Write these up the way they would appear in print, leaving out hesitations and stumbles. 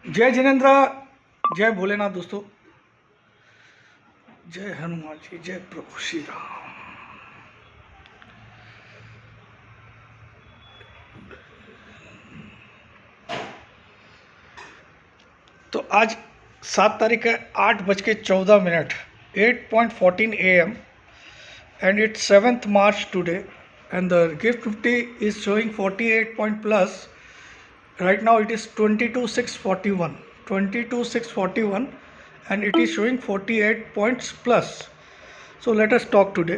जय जिनेन्द्र, जय भोलेनाथ दोस्तों, जय हनुमान जी, जय प्रभु श्री राम। तो आज 7 तारीख है, 8:14 8:14 AM and it's 7th March today and the gift 50 is showing 48 point plus. Right now it is 22,641 and it is showing 48 points plus. So let us talk today.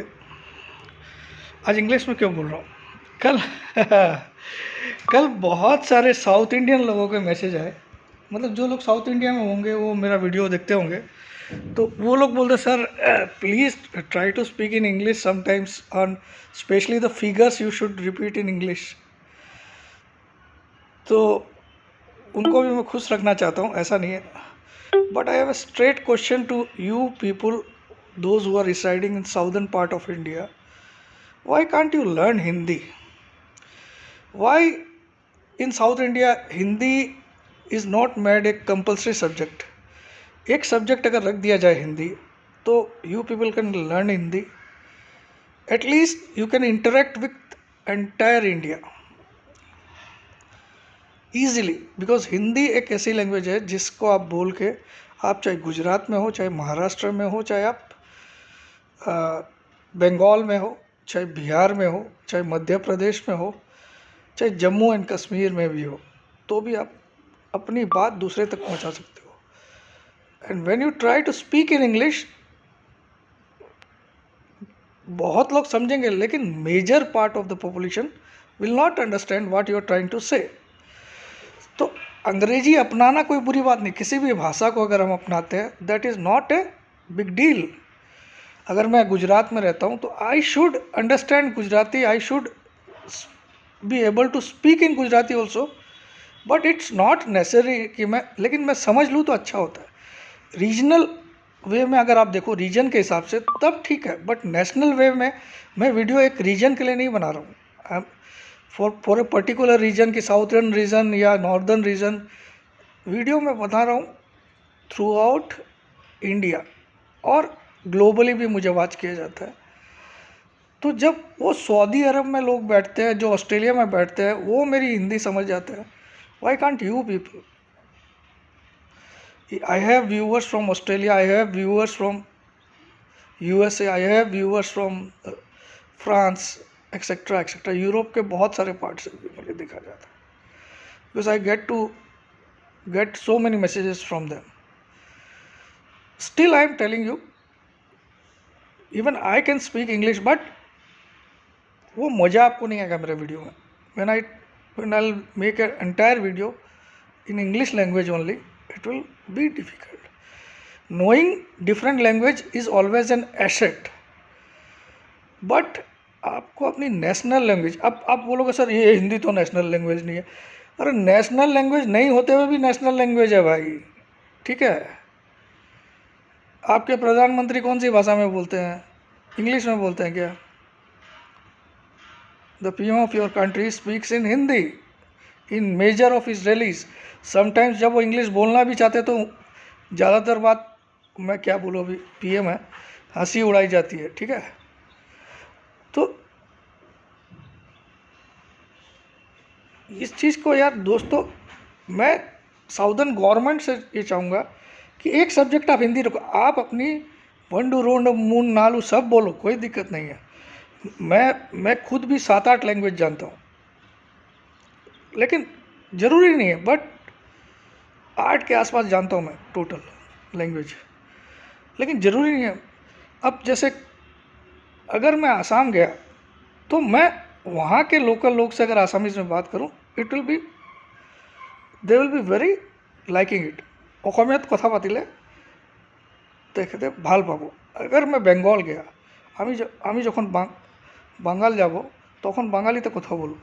आज इंग्लिश में क्यों बोल रहा हूँ? कल कल बहुत सारे साउथ इंडियन लोगों के मैसेज आए, मतलब जो लोग साउथ इंडिया में होंगे वो मेरा वीडियो देखते होंगे, तो वो लोग बोलते sir please try to speak in English sometimes on specially the figures you should repeat in English. तो उनको भी मैं खुश रखना चाहता हूँ, ऐसा नहीं है, but I have a straight question to you people those who are residing in southern part of India. Why can't you learn Hindi? Why in South India Hindi is not made a compulsory subject? एक subject अगर रख दिया जाए हिंदी, तो you people can learn Hindi. At least you can interact with entire India easily, because Hindi एक ऐसी language है जिसको आप बोल के, आप चाहे गुजरात में हो, चाहे महाराष्ट्र में हो, चाहे आप बंगाल में हो, चाहे बिहार में हो, चाहे मध्य प्रदेश में हो, चाहे जम्मू एंड कश्मीर में भी हो, तो भी आप अपनी बात दूसरे तक पहुंचा सकते हो। And when you try to speak in English, बहुत लोग समझेंगे, लेकिन major part of the population will not understand what you are trying to say. तो अंग्रेजी अपनाना कोई बुरी बात नहीं, किसी भी भाषा को अगर हम अपनाते हैं, that is not a big deal. अगर मैं गुजरात में रहता हूँ तो I should understand Gujarati, I should be able to speak in Gujarati also, but it's not necessary कि लेकिन मैं समझ लूँ तो अच्छा होता है। रीजनल वे में अगर आप देखो रीजन के हिसाब से तब ठीक है, बट नेशनल वे में मैं वीडियो एक रीजन के लिए नहीं बना रहा हूँ, फॉर ए पर्टिकुलर रीजन की, साउथर्न रीजन या नॉर्दर्न रीजन, वीडियो में बता रहा हूँ थ्रू आउट इंडिया, और ग्लोबली भी मुझे वॉच किया जाता है। तो जब वो सऊदी अरब में लोग बैठते हैं, जो ऑस्ट्रेलिया में बैठते हैं, वो मेरी हिंदी समझ जाते हैं। Why can't you people? I have viewers from Australia, I have viewers from USA, I have viewers from France etcetera etcetera. Europe के बहुत सारे पार्ट से भी मुझे देखा जाता है, because I get so many messages from them. Still I am telling you, even I can speak English, but वो मज़ा आपको नहीं आएगा मेरे वीडियो में। when I'll make an entire video in English language only, it will be difficult. Knowing different language is always an asset, but आपको अपनी national language, अब आप बोलोगे सर ये हिंदी तो नेशनल लैंग्वेज नहीं है। अरे नेशनल लैंग्वेज नहीं होते हुए भी नेशनल लैंग्वेज है भाई, ठीक है। आपके प्रधानमंत्री कौन सी भाषा में बोलते हैं? इंग्लिश में बोलते हैं क्या? The PM of your country speaks in Hindi in major of his rallies. Sometimes जब वो इंग्लिश बोलना भी चाहते तो ज़्यादातर बात, मैं क्या बोलूँ, अभी PM है, हंसी उड़ाई जाती है, ठीक है। तो इस चीज़ को यार दोस्तों, मैं साउदर्न गवर्नमेंट से ये चाहूँगा कि एक सब्जेक्ट आप हिंदी रखो, आप अपनी वंडू रोंड मून नालू सब बोलो, कोई दिक्कत नहीं है। मैं खुद भी 7-8 लैंग्वेज जानता हूँ, लेकिन ज़रूरी नहीं है, बट 8 के आसपास जानता हूँ मैं टोटल लैंग्वेज, लेकिन ज़रूरी नहीं है। अब जैसे अगर मैं आसाम गया तो मैं वहाँ के लोकल लोग से अगर आसामीज़ में बात करूँ, they will be very liking it. অসমীয়াত কথা পাতিলে তেখেতে ভাল পাব। अगर मैं बेंगल गया, আমি যখন বাঙাল যাব তখন বাঙালিতে কথা বলবো।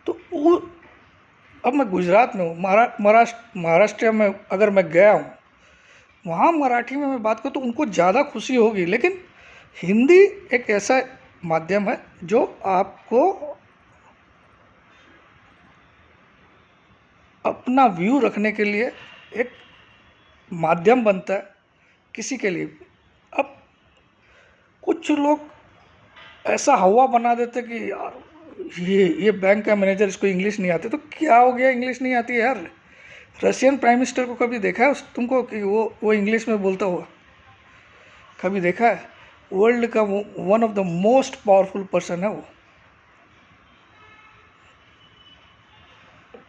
तो वो, अब मैं गुजरात में हूँ, महाराष्ट्र में अगर मैं गया हूँ, वहाँ मराठी में मैं बात करूँ तो उनको ज़्यादा खुशी होगी। लेकिन हिंदी एक ऐसा माध्यम है जो आपको अपना व्यू रखने के लिए एक माध्यम बनता है किसी के लिए। अब कुछ लोग ऐसा हवा बना देते कि यार ये बैंक का मैनेजर, इसको इंग्लिश नहीं आती। तो क्या हो गया, इंग्लिश नहीं आती है यार? रशियन प्राइम मिनिस्टर को कभी देखा है तुमको कि वो इंग्लिश में बोलता हुआ? कभी देखा है? वर्ल्ड का one of the most powerful person है वो।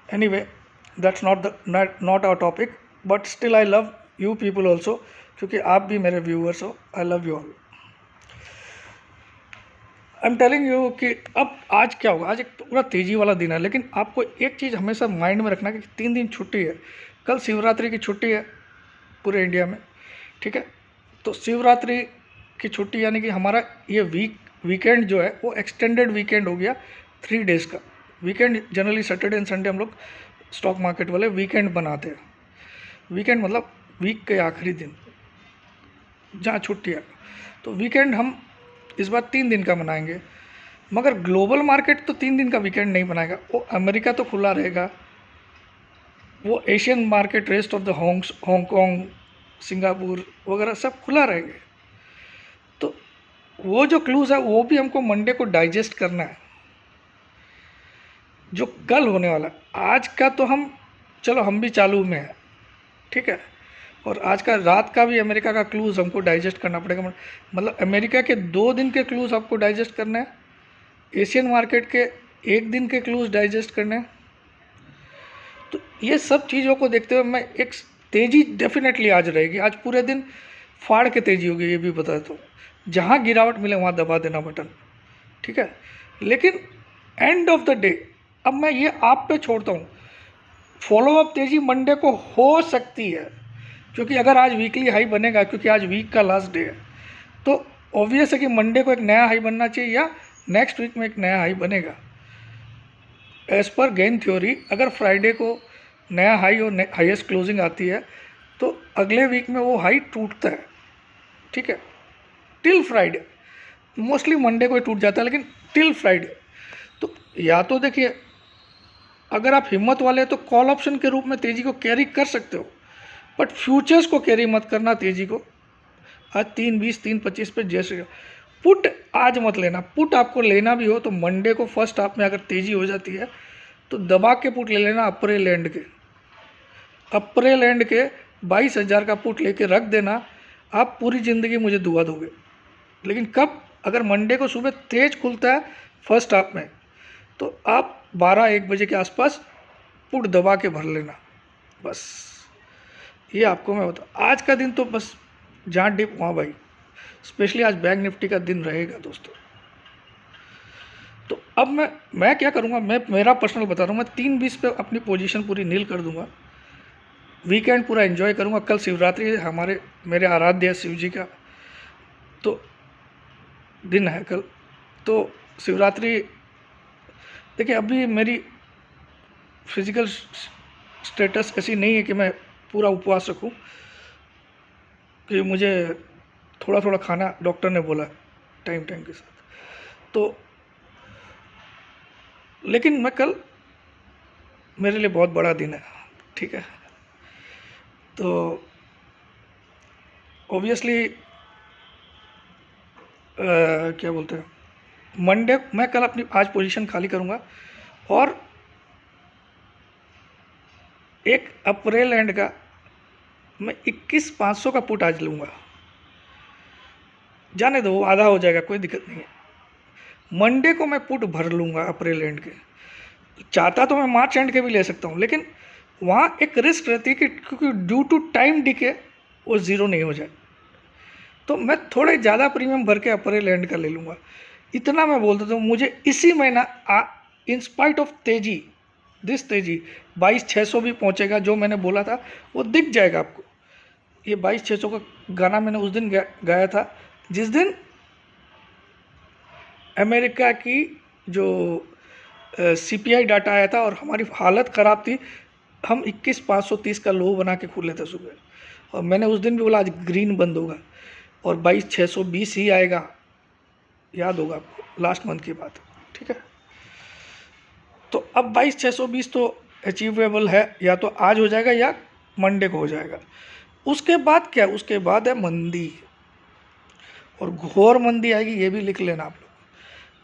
Anyway, that's not our topic, but still I love you people also, क्योंकि आप भी मेरे व्यूअर्स हो। I love you all. I am telling you कि अब आज क्या होगा। आज एक पूरा तेज़ी वाला दिन है, लेकिन आपको एक चीज़ हमेशा माइंड में रखना कि 3 दिन छुट्टी है। कल शिवरात्रि की छुट्टी है पूरे इंडिया में, ठीक है। तो शिवरात्रि की छुट्टी यानी कि हमारा ये वीकेंड जो है वो एक्सटेंडेड वीकेंड हो गया 3 डेज़ का। Weekend generally Saturday and Sunday हम लोग स्टॉक मार्केट वाले वीकेंड बनाते हैं। वीकेंड मतलब वीक के आखिरी दिन जहाँ छुट्टी है। तो वीकेंड हम इस बार 3 दिन का मनाएंगे, मगर ग्लोबल मार्केट तो 3 दिन का वीकेंड नहीं बनाएगा। वो अमेरिका तो खुला रहेगा, वो Asian market, rest of the Hong Kong, Singapore वगैरह सब खुला रहेंगे। तो वो जो क्लूज़ है वो भी हमको मंडे को डाइजेस्ट करना है, जो कल होने वाला है। आज का तो चलो हम भी चालू में है, ठीक है। और आज का रात का भी अमेरिका का क्लूज़ हमको डाइजेस्ट करना पड़ेगा। मतलब अमेरिका के 2 दिन के क्लूज़ आपको डाइजेस्ट करना है, एशियन मार्केट के 1 दिन के क्लूज़ डाइजेस्ट करने हैं। तो ये सब चीज़ों को देखते हुए मैं एक तेज़ी डेफिनेटली आज रहेगी। आज पूरे दिन फाड़ के तेज़ी होगी, ये भी बता दो। जहाँ गिरावट मिले वहाँ दबा देना बटन, ठीक है। लेकिन एंड ऑफ द डे अब मैं ये आप पे छोड़ता हूँ। फॉलोअप तेज़ी मंडे को हो सकती है, क्योंकि अगर आज वीकली हाई बनेगा, क्योंकि आज वीक का लास्ट डे है, तो ऑब्वियस है कि मंडे को एक नया हाई बनना चाहिए या नेक्स्ट वीक में एक नया हाई बनेगा। एज पर गेन थ्योरी, अगर फ्राइडे को नया हाई और हाईएस्ट क्लोजिंग आती है तो अगले वीक में वो हाई टूटता है, ठीक है। टिल फ्राइडे, मोस्टली मंडे को ही टूट जाता है, लेकिन टिल फ्राइडे। तो या तो देखिए, अगर आप हिम्मत वाले हैं तो कॉल ऑप्शन के रूप में तेज़ी को कैरी कर सकते हो, बट फ्यूचर्स को कैरी मत करना तेज़ी को। आज 3:20 3:25 पे जैसे पुट आज मत लेना। पुट आपको लेना भी हो तो मंडे को फर्स्ट हाफ में अगर तेज़ी हो जाती है तो दबा के पुट ले लेना। अप्रैल एंड के 22,000 का पुट लेके रख देना। आप पूरी ज़िंदगी मुझे दुआ दोगे। लेकिन कब? अगर मंडे को सुबह तेज़ खुलता है फर्स्ट हाफ में, तो आप 12-1 बजे के आसपास पुट दबा के भर लेना। बस ये आपको मैं बता, आज का दिन तो बस जहाँ डिप वहाँ भाई। स्पेशली आज बैंक निफ्टी का दिन रहेगा दोस्तों। तो अब मैं क्या करूँगा, मैं मेरा पर्सनल बता रहा हूँ, मैं 3:20 पे अपनी पोजीशन पूरी नील कर दूंगा। वीकेंड पूरा एंजॉय करूँगा। कल शिवरात्रि है, मेरे आराध्य शिव जी का तो दिन है कल। तो शिवरात्रि देखिए, अभी मेरी फिज़िकल स्टेटस ऐसी नहीं है कि मैं पूरा उपवास रखूं, कि मुझे थोड़ा थोड़ा खाना डॉक्टर ने बोला टाइम के साथ। तो लेकिन मैं कल, मेरे लिए बहुत बड़ा दिन है, ठीक है। तो ऑब्वियसली क्या बोलते हैं, मंडे मैं कल अपनी आज पोजीशन खाली करूँगा और एक अप्रैल एंड का मैं 21,500 का पुट आज लूँगा। जाने दो, वो आधा हो जाएगा, कोई दिक्कत नहीं है। मंडे को मैं पुट भर लूँगा अप्रैल एंड के। चाहता तो मैं मार्च एंड के भी ले सकता हूँ, लेकिन वहाँ एक रिस्क रहती है कि क्योंकि ड्यू टू टाइम डिके वो ज़ीरो नहीं हो जाए, तो मैं थोड़े ज़्यादा प्रीमियम भर के अप्रैल एंड का ले लूँगा। इतना मैं बोल देता हूँ, मुझे इसी महीना इन स्पाइट ऑफ तेज़ी, दिस तेज़ी 22,600 भी पहुँचेगा। जो मैंने बोला था वो दिख जाएगा आपको। ये 22,600 का गाना मैंने उस दिन गाया था जिस दिन अमेरिका की जो CPI डाटा आया था और हमारी हालत ख़राब थी। हम 21,530 का लो बना के खुले थे सुबह, और मैंने उस दिन भी बोला आज ग्रीन बंद होगा और 22,620 ही आएगा। याद होगा आपको, लास्ट मंथ की बात, ठीक है। तो अब 22,620 तो अचीवेबल है, या तो आज हो जाएगा या मंडे को हो जाएगा। उसके बाद क्या, उसके बाद है मंदी, और घोर मंदी आएगी, ये भी लिख लेना आप लोग।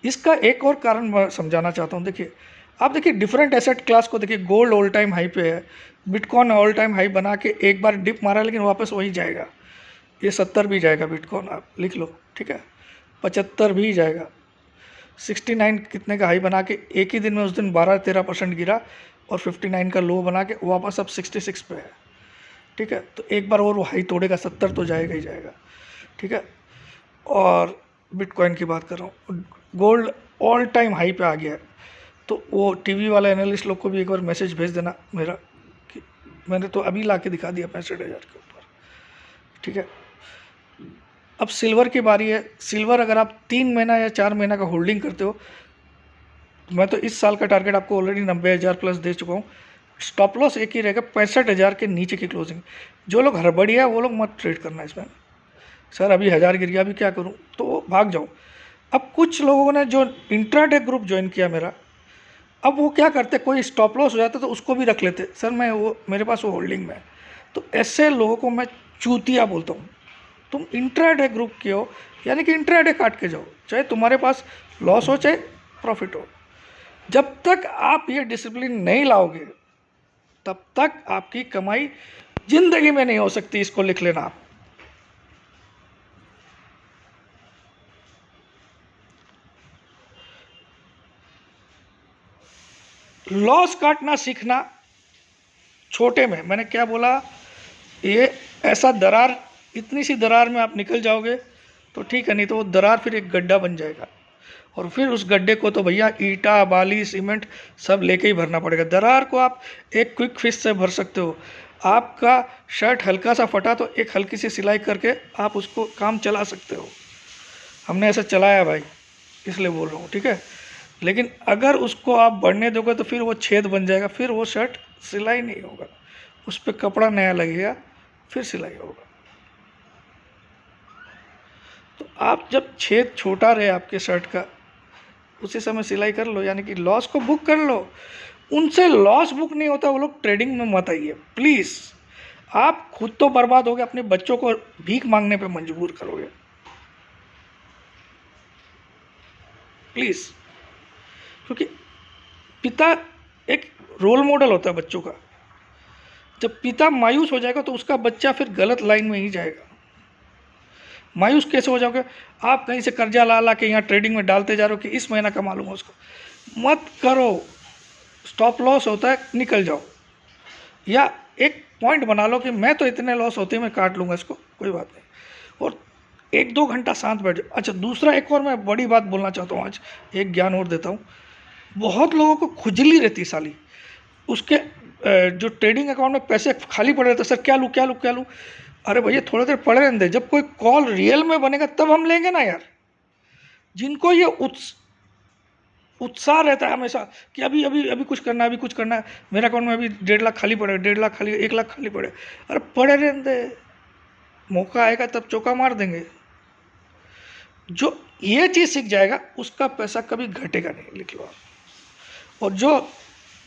इसका एक और कारण मैं समझाना चाहता हूँ। देखिए, आप देखिए डिफरेंट एसेट क्लास को देखिए, गोल्ड ऑल टाइम हाई पे है, बिटकॉइन ऑल टाइम हाई बना के एक बार डिप मारा लेकिन वापस वही जाएगा। ये 70 भी जाएगा बिटकॉइन, आप लिख लो, ठीक है। 75 भी जाएगा। 69 कितने का हाई बना के एक ही दिन में उस दिन 12-13% गिरा, और 59 का लो बना के वापस अब 66 पे है, ठीक है। तो एक बार और वो हाई तोड़ेगा, 70 तो जाएगा ही जाएगा, ठीक है। और बिटकॉइन की बात कर रहा हूँ, गोल्ड ऑल टाइम हाई पे आ गया है। तो वो टीवी वाले एनालिस्ट लोग को भी एक बार मैसेज भेज देना मेरा, कि मैंने तो अभी ला के दिखा दिया 65,000 के ऊपर, ठीक है। अब सिल्वर की बारी है। सिल्वर अगर आप 3 महीना या 4 महीना का होल्डिंग करते हो, मैं तो इस साल का टारगेट आपको ऑलरेडी 90,000 प्लस दे चुका हूँ। स्टॉप लॉस एक ही रहेगा, 65,000 के नीचे की क्लोजिंग। जो लोग हड़बड़िया है वो लोग मत ट्रेड करना इसमें। सर अभी 1000 गिर गया, अभी क्या करूँ, तो भाग जाओ। अब कुछ लोगों ने जो इंट्राडे ग्रुप ज्वाइन किया मेरा, अब वो क्या करते, कोई स्टॉप लॉस हो जाता तो उसको भी रख लेते, सर मैं वो मेरे पास वो होल्डिंग में है। तो ऐसे लोगों को मैं चूतिया बोलता हूँ। तुम इंट्राडे ग्रुप के हो, यानी कि इंट्राडे काट के जाओ, चाहे तुम्हारे पास लॉस हो चाहे प्रॉफिट हो। जब तक आप ये डिसिप्लिन नहीं लाओगे तब तक आपकी कमाई जिंदगी में नहीं हो सकती, इसको लिख लेना आप। लॉस काटना सीखना छोटे में, मैंने क्या बोला, ये ऐसा दरार, इतनी सी दरार में आप निकल जाओगे तो ठीक है, नहीं तो वो दरार फिर एक गड्ढा बन जाएगा, और फिर उस गड्ढे को तो भैया ईटा बाली सीमेंट सब लेके ही भरना पड़ेगा। दरार को आप एक क्विक फिश से भर सकते हो। आपका शर्ट हल्का सा फटा तो एक हल्की सी सिलाई करके आप उसको काम चला सकते हो। हमने ऐसा चलाया भाई, इसलिए बोल रहा हूँ, ठीक है। लेकिन अगर उसको आप बढ़ने दोगे तो फिर वो छेद बन जाएगा, फिर वो शर्ट सिलाई नहीं होगा, उस पर कपड़ा नया लगेगा, फिर सिलाई होगा। तो आप जब छेद छोटा रहे आपके शर्ट का, उसी समय सिलाई कर लो, यानी कि लॉस को बुक कर लो। उनसे लॉस बुक नहीं होता, वो लोग ट्रेडिंग में मत आइए प्लीज़। आप खुद तो बर्बाद होगे, अपने बच्चों को भीख मांगने पे मजबूर करोगे, प्लीज़। क्योंकि पिता एक रोल मॉडल होता है बच्चों का। जब पिता मायूस हो जाएगा तो उसका बच्चा फिर गलत लाइन में ही जाएगा। मायूस कैसे हो जाओगे, आप कहीं से कर्जा ला ला के यहाँ ट्रेडिंग में डालते जा रहे हो कि इस महीना कमा लूँगा उसको, मत करो। स्टॉप लॉस होता है, निकल जाओ, या एक पॉइंट बना लो कि मैं तो इतने लॉस होते हैं मैं काट लूँगा इसको, कोई बात नहीं, और 1-2 घंटा शांत बैठ जाओ। अच्छा, दूसरा एक और मैं बड़ी बात बोलना चाहता हूँ, आज एक ज्ञान और देता हूँ। बहुत लोगों को खुजली रहती साली, उसके जो ट्रेडिंग अकाउंट में पैसे खाली पड़े रहते, सर क्या लूँ क्या लूँ क्या लूँ। अरे भैया थोड़ी देर पड़े रहने दे, जब कोई कॉल रियल में बनेगा तब हम लेंगे ना यार। जिनको ये उत्साह रहता है हमेशा कि अभी अभी अभी कुछ करना है, अभी कुछ करना है, मेरे अकाउंट में अभी 1.5 लाख खाली पड़े, 1.5 लाख खाली, 1 लाख खाली पड़े, अरे पड़े रहने दे, मौका आएगा तब चौका मार देंगे। जो ये चीज़ सीख जाएगा उसका पैसा कभी घटेगा नहीं, लिख लो आप। और जो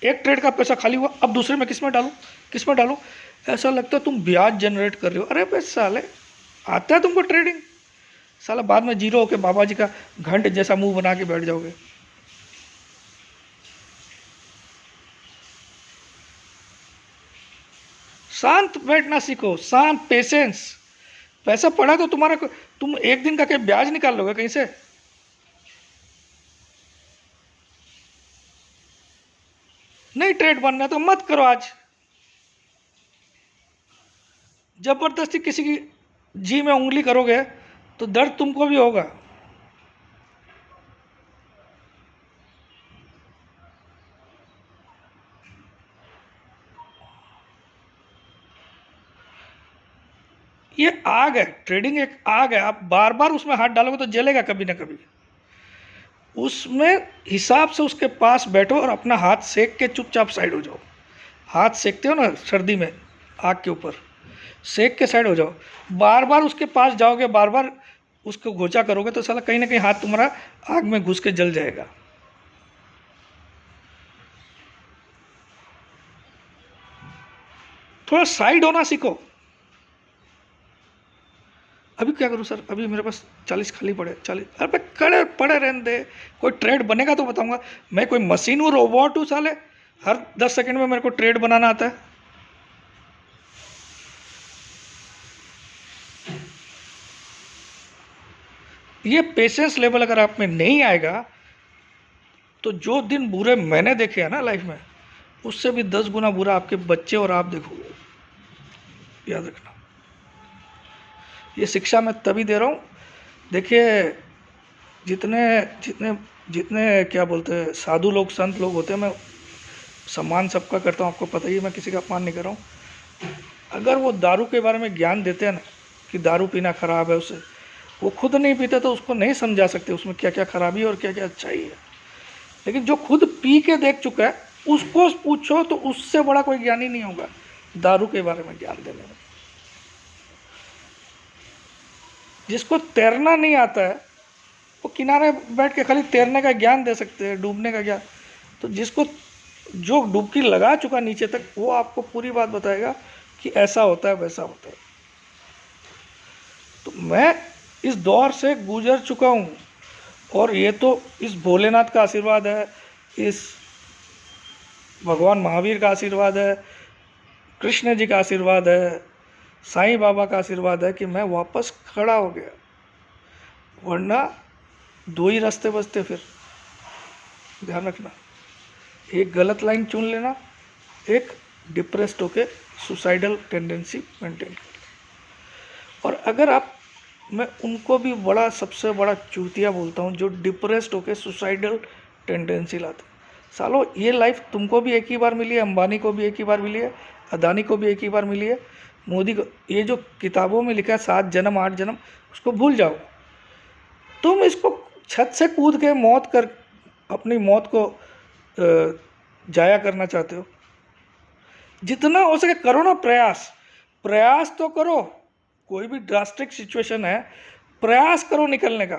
एक ट्रेड का पैसा खाली हुआ, अब दूसरे में किस में डालूं किस में डालूं, ऐसा लगता है तुम ब्याज जनरेट कर रहे हो। अरे भाई साले, आता है तुमको ट्रेडिंग, साला बाद में जीरो होके बाबा जी का घंट जैसा मुंह बना के बैठ जाओगे। शांत बैठना सीखो, शांत, पेशेंस। पैसा पड़ा तो तुम्हारा, तुम एक दिन का क्या ब्याज निकाल लोगे कहीं से? नहीं ट्रेड बनना तो मत करो आज। जबरदस्ती किसी की जी में उंगली करोगे तो दर्द तुमको भी होगा। ये आग है, ट्रेडिंग एक आग है, आप बार बार उसमें हाथ डालोगे तो जलेगा कभी ना कभी। उसमें हिसाब से उसके पास बैठो और अपना हाथ सेक के चुपचाप साइड हो जाओ। हाथ सेकते हो ना सर्दी में आग के ऊपर, सेक के साइड हो जाओ। बार बार उसके पास जाओगे, बार बार उसको घोचा करोगे तो साला कहीं ना कहीं हाथ तुम्हारा आग में घुस के जल जाएगा। थोड़ा साइड होना सीखो। अभी क्या करूँ सर, अभी मेरे पास 40 खाली पड़े, 40, अरे खड़े पड़े रहने दे, कोई ट्रेड बनेगा तो बताऊंगा। मैं कोई मशीन हूँ, रोबोट हूँ साले, हर 10 सेकंड में मेरे को ट्रेड बनाना आता है। ये पेशेंस लेवल अगर आप में नहीं आएगा तो जो दिन बुरे मैंने देखे हैं ना लाइफ में, उससे भी 10 गुना बुरा आपके बच्चे और आप देखोगे, याद रखना। ये शिक्षा मैं तभी दे रहा हूँ, देखिए जितने जितने जितने क्या बोलते हैं साधु लोग, संत लोग होते हैं, मैं सम्मान सबका करता हूँ, आपको पता ही है, मैं किसी का अपमान नहीं कर रहा हूँ। अगर वो दारू के बारे में ज्ञान देते हैं ना कि दारू पीना खराब है, उसे वो खुद नहीं पीते तो उसको नहीं समझा सकते उसमें क्या क्या खराबी है और क्या क्या अच्छाई है। लेकिन जो खुद पी के देख चुका है उसको पूछो तो उससे बड़ा कोई ज्ञानी नहीं होगा दारू के बारे में ज्ञान देने में। जिसको तैरना नहीं आता है वो किनारे बैठ के खाली तैरने का ज्ञान दे सकते हैं, डूबने का ज्ञान। तो जिसको जो डुबकी लगा चुका नीचे तक, वो आपको पूरी बात बताएगा कि ऐसा होता है वैसा होता है। तो मैं इस दौर से गुजर चुका हूँ, और ये तो इस भोलेनाथ का आशीर्वाद है, इस भगवान महावीर का आशीर्वाद है, कृष्ण जी का आशीर्वाद है, साईं बाबा का आशीर्वाद है कि मैं वापस खड़ा हो गया, वरना 2 ही रास्ते बचते फिर। ध्यान रखना, एक गलत लाइन चुन लेना, एक डिप्रेस्ड होके सुसाइडल टेंडेंसी मेंटेन कर। और अगर आप, मैं उनको भी बड़ा, सबसे बड़ा चूतिया बोलता हूँ जो डिप्रेस्ड होके सुसाइडल टेंडेंसी लाते। सालो ये लाइफ तुमको भी एक ही बार मिली है, अंबानी को भी एक ही बार मिली है, अदानी को भी एक ही बार मिली है, मोदी को। ये जो किताबों में लिखा है 7 जन्म 8 जन्म, उसको भूल जाओ। तुम इसको छत से कूद के मौत कर अपनी मौत को जाया करना चाहते हो, जितना हो सके करो ना प्रयास। प्रयास तो करो, कोई भी ड्रास्टिक सिचुएशन है, प्रयास करो निकलने का।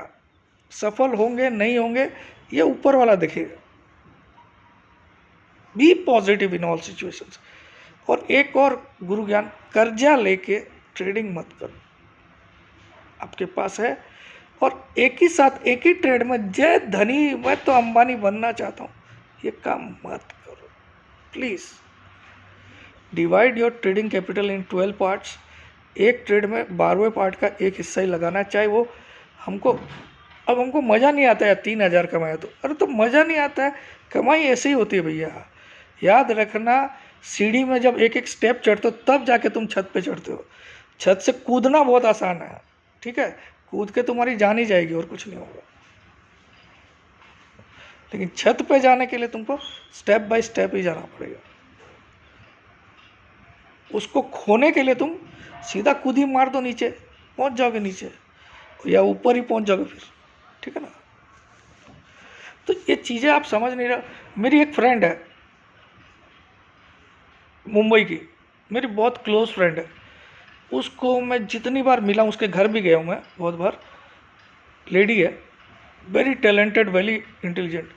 सफल होंगे नहीं होंगे ये ऊपर वाला देखेगा। Be positive in all situations. और एक और गुरु ज्ञान, कर्जा लेके ट्रेडिंग मत करो, आपके पास है और एक ही साथ एक ही ट्रेड में जय धनी मैं तो अंबानी बनना चाहता हूँ, ये काम मत करो please. Divide your trading capital in 12 parts. एक ट्रेड में 12वें पार्ट का एक हिस्सा ही लगाना है, चाहे वो हमको, अब हमको मज़ा नहीं आता है 3000 कमाया तो, अरे तो मज़ा नहीं आता है, कमाई ऐसे ही होती है भैया। याद रखना, सीढ़ी में जब एक एक स्टेप चढ़ते हो तब जाके तुम छत पे चढ़ते हो। छत से कूदना बहुत आसान है, ठीक है, कूद के तुम्हारी जान ही जाएगी और कुछ नहीं होगा। लेकिन छत पे जाने के लिए तुमको स्टेप बाय स्टेप ही जाना पड़ेगा। उसको खोने के लिए तुम सीधा कूदी मार दो, नीचे पहुंच जाओगे, नीचे या ऊपर ही पहुंच जाओगे फिर, ठीक है ना। तो ये चीज़ें आप समझ नहीं रहे। मेरी एक फ्रेंड है मुंबई की, मेरी बहुत क्लोज फ्रेंड है, उसको मैं जितनी बार मिला, उसके घर भी गया हूँ मैं बहुत बार। लेडी है, वेरी टैलेंटेड, वेरी इंटेलिजेंट,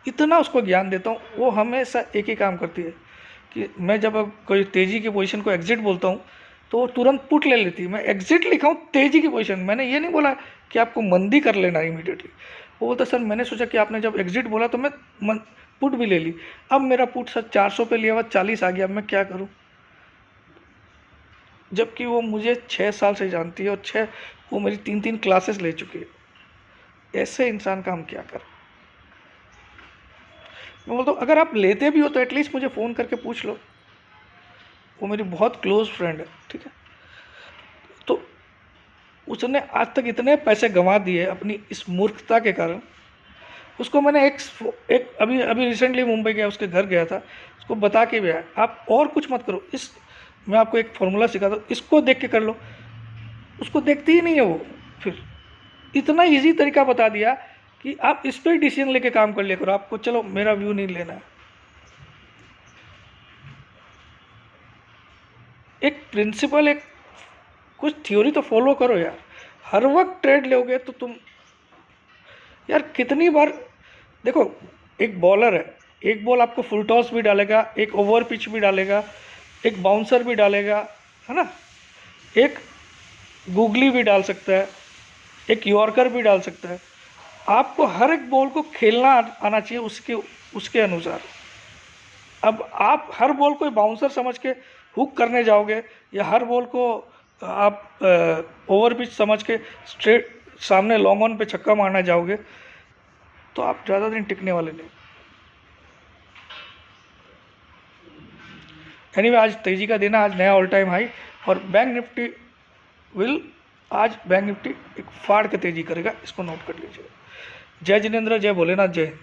इतना उसको ज्ञान देता हूँ। वो हमेशा एक ही काम करती है कि मैं जब कोई तेजी की पोजीशन को एग्जिट बोलता हूँ तो वो तुरंत पुट ले लेती है। मैं एग्जिट लिखा हूँ तेजी की पोजीशन, मैंने ये नहीं बोला कि आपको मंदी कर लेना इमीडिएटली। वो बोलता सर मैंने सोचा कि आपने जब एग्जिट बोला तो मैं पुट भी ले ली, अब मेरा पुट सर 400 पे लिया हुआ 40 आ गया, अब मैं क्या करूँ। जबकि वो मुझे 6 साल से जानती है और वो मेरी 3 क्लासेस ले चुकी है। ऐसे इंसान का हम क्या करें। मैं बोलता हूँ अगर आप लेते भी हो तो एटलीस्ट मुझे फ़ोन करके पूछ लो। वो मेरी बहुत क्लोज फ्रेंड है, ठीक है। तो उसने आज तक इतने पैसे गंवा दिए अपनी इस मूर्खता के कारण। उसको मैंने एक अभी रिसेंटली मुंबई गया, उसके घर गया था, उसको बता के भी आया आप और कुछ मत करो, मैं आपको एक फॉर्मूला सिखाता हूँ, इसको देख के कर लो। उसको देखती ही नहीं है वो। फिर इतना इजी तरीका बता दिया कि आप इस पर डिसीजन लेके काम कर लिया करो, आपको चलो मेरा व्यू नहीं लेना है। एक प्रिंसिपल, एक कुछ थ्योरी तो फॉलो करो यार। हर वक्त ट्रेड लोगे तो तुम यार कितनी बार देखो, एक बॉलर है, एक बॉल आपको फुल टॉस भी डालेगा, एक ओवर पिच भी डालेगा, एक बाउंसर भी डालेगा, है ना, एक गूगली भी डाल सकता है, एक यॉर्कर भी डाल सकता है। आपको हर एक बॉल को खेलना आना चाहिए उसके उसके अनुसार। अब आप हर बॉल को बाउंसर समझ के हुक करने जाओगे, या हर बॉल को आप ओवर पिच समझ के स्ट्रेट सामने लॉन्ग ऑन पे छक्का मारना जाओगे, तो आप ज़्यादा दिन टिकने वाले नहीं। एनीवे, आज तेज़ी का दिन है, आज नया ऑल टाइम हाई, और बैंक निफ्टी आज बैंक निफ्टी एक फाड़ के तेज़ी करेगा, इसको नोट कर लीजिए। जय जिनेंद्र, जय भोलेनाथ, जय हिंद।